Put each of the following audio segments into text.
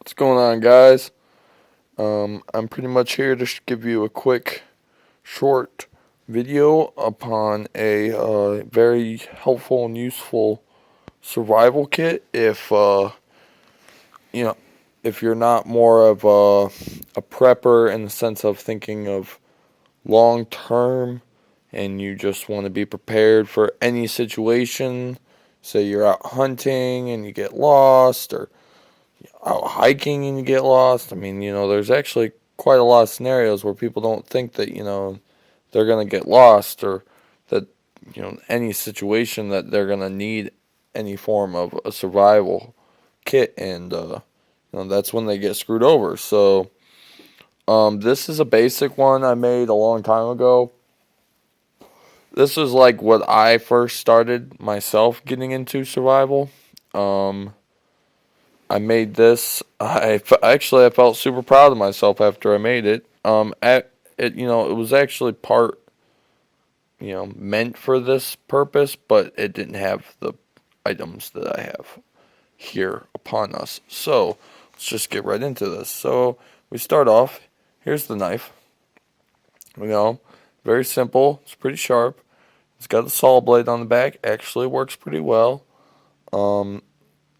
What's going on, guys? I'm pretty much here to give you a quick, short video upon a very helpful and useful survival kit. You know, if you're not more of a prepper in the sense of thinking of long term, and you just want to be prepared for any situation. Say you're out hunting and you get lost, or out hiking and you get lost. I mean, there's actually quite a lot of scenarios where people don't think that, they're going to get lost, or that, any situation that they're going to need any form of a survival kit. And, that's when they get screwed over. So, this is a basic one I made a long time ago. This was like what I first started myself getting into survival. Um, I made this. I felt super proud of myself after I made it. It was actually part, meant for this purpose, but it didn't have the items that I have here upon us. So let's just get right into this. So we start off. Here's the knife. You know, very simple. It's pretty sharp. It's got a saw blade on the back. Actually works pretty well. Um,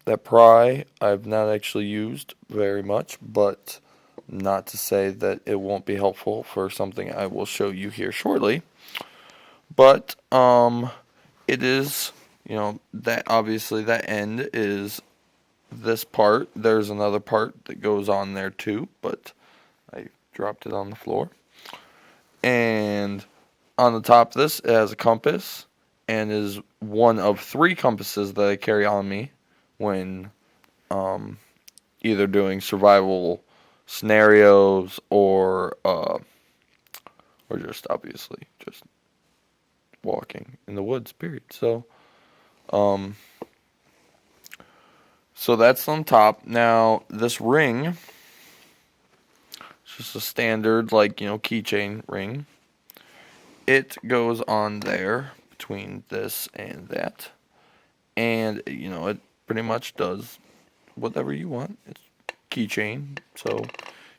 That pry I've not actually used very much, but not to say that it won't be helpful for something I will show you here shortly. But it is, that obviously that end is this part. There's another part that goes on there too, but I dropped it on the floor. And on the top of this, it has a compass, and is one of three compasses that I carry on me when um, either doing survival scenarios, or just obviously just walking in the woods. Period. Um, so that's on top. Now this ring, it's just a standard keychain ring. It goes on there between this and that, and it pretty much does whatever you want. It's keychain, so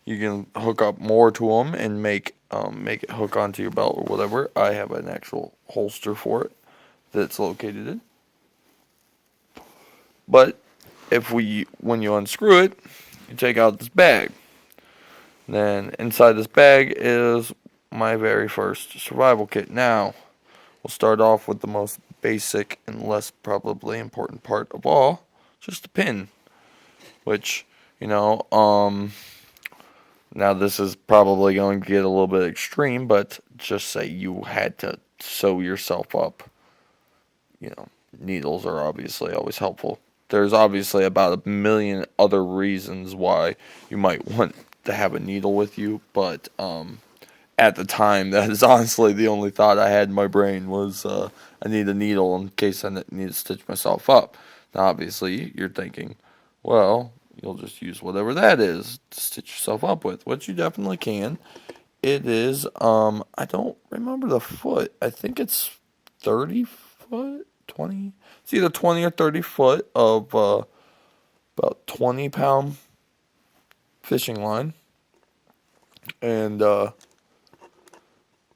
you can hook up more to them and make it hook onto your belt or whatever. I have an actual holster for it that's located in. But when you unscrew it, you take out this bag. Then inside this bag is my very first survival kit. Now, we'll start off with the most basic and less probably important part of all, just a pin. Which, now this is probably going to get a little bit extreme, but just say you had to sew yourself up. Needles are obviously always helpful. There's obviously about a million other reasons why you might want to have a needle with you, but at the time, that is honestly the only thought I had in my brain was I need a needle in case I need to stitch myself up. Now, obviously, you're thinking, well, you'll just use whatever that is to stitch yourself up with, which you definitely can. It is, I don't remember the foot. I think it's 30 foot, 20. It's either 20 or 30 foot of about 20-pound fishing line. And,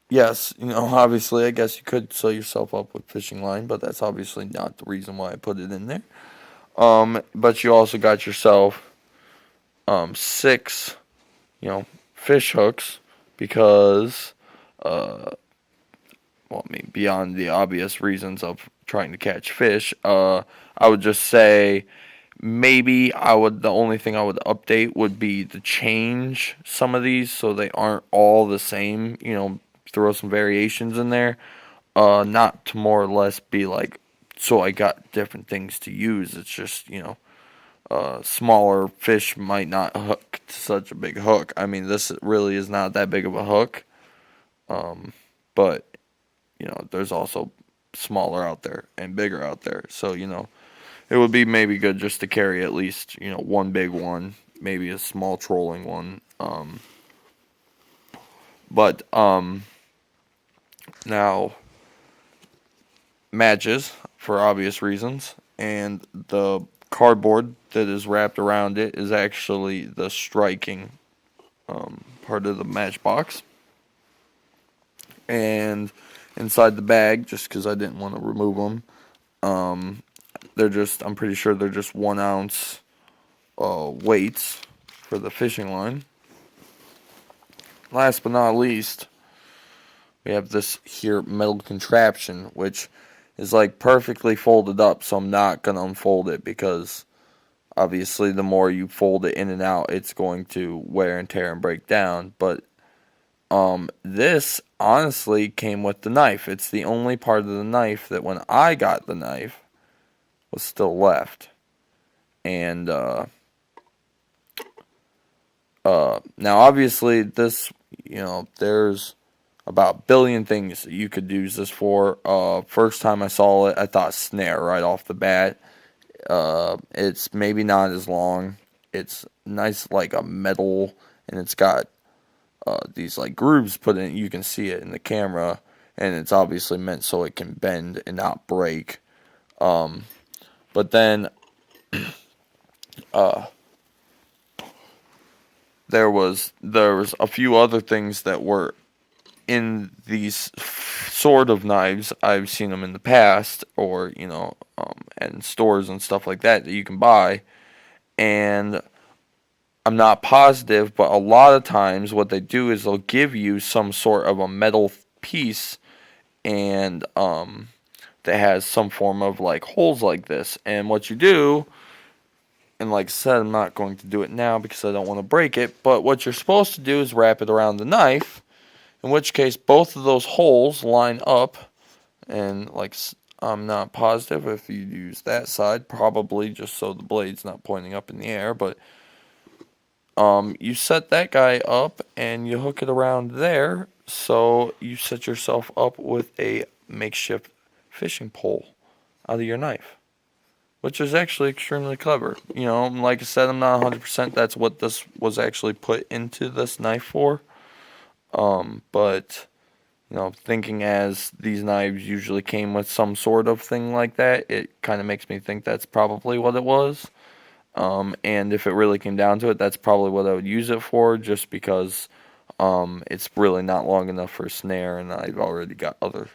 yes, obviously, I guess you could sew yourself up with fishing line, but that's obviously not the reason why I put it in there. But you also got yourself six, fish hooks because, well, I mean, beyond the obvious reasons of trying to catch fish, I would just say maybe the only thing I would update would be to change some of these so they aren't all the same, throw some variations in there. Not to more or less be like, so I got different things to use. It's just, smaller fish might not hook to such a big hook. I mean, this really is not that big of a hook. But, there's also smaller out there and bigger out there. So, it would be maybe good just to carry at least, one big one, maybe a small trolling one. But now matches for obvious reasons, and the cardboard that is wrapped around it is actually the striking part of the matchbox. And inside the bag, just because I didn't want to remove them, I'm pretty sure they're just 1 ounce weights for the fishing line. Last but not least, we have this here metal contraption, which is like perfectly folded up, so I'm not going to unfold it because obviously the more you fold it in and out, it's going to wear and tear and break down. But this honestly came with the knife. It's the only part of the knife that when I got the knife was still left. And now obviously this, there's about a billion things that you could use this for. First time I saw it, I thought snare right off the bat. It's maybe not as long. It's nice like a metal, and it's got these like grooves put in it. You can see it in the camera, and it's obviously meant so it can bend and not break. But then there was a few other things that were in these sort of knives. I've seen them in the past, or in stores and stuff like that you can buy, and I'm not positive, but a lot of times what they do is they'll give you some sort of a metal piece, and that has some form of like holes like this. And what you do, and like I said, I'm not going to do it now because I don't want to break it, but what you're supposed to do is wrap it around the knife, in which case both of those holes line up, and like I'm not positive if you use that side, probably just so the blade's not pointing up in the air, but you set that guy up and you hook it around there, so you set yourself up with a makeshift fishing pole out of your knife, which is actually extremely clever. Like I said, I'm not 100% that's what this was actually put into this knife for, but thinking as these knives usually came with some sort of thing like that, it kind of makes me think that's probably what it was. And if it really came down to it, that's probably what I would use it for, just because it's really not long enough for a snare, and I've already got other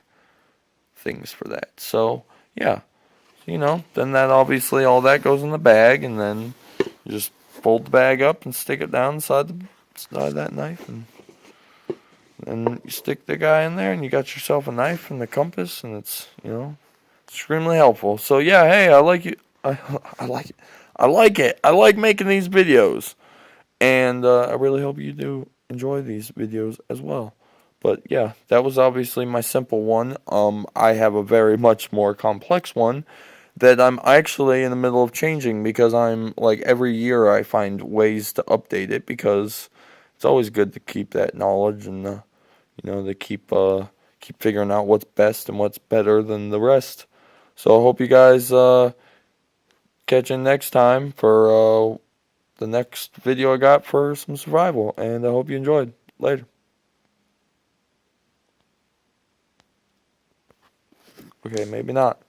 things for that. So, yeah. Then that obviously all that goes in the bag, and then you just fold the bag up and stick it down inside that knife, and then you stick the guy in there, and you got yourself a knife and the compass, and it's, extremely helpful. So, yeah, hey, I like it. I like it. I like it. I like making these videos, and I really hope you do enjoy these videos as well. But yeah, that was obviously my simple one. I have a very much more complex one that I'm actually in the middle of changing, because I'm like every year I find ways to update it, because it's always good to keep that knowledge, and to keep figuring out what's best and what's better than the rest. So I hope you guys catch in next time for the next video I got for some survival, and I hope you enjoyed. Later. Okay, maybe not.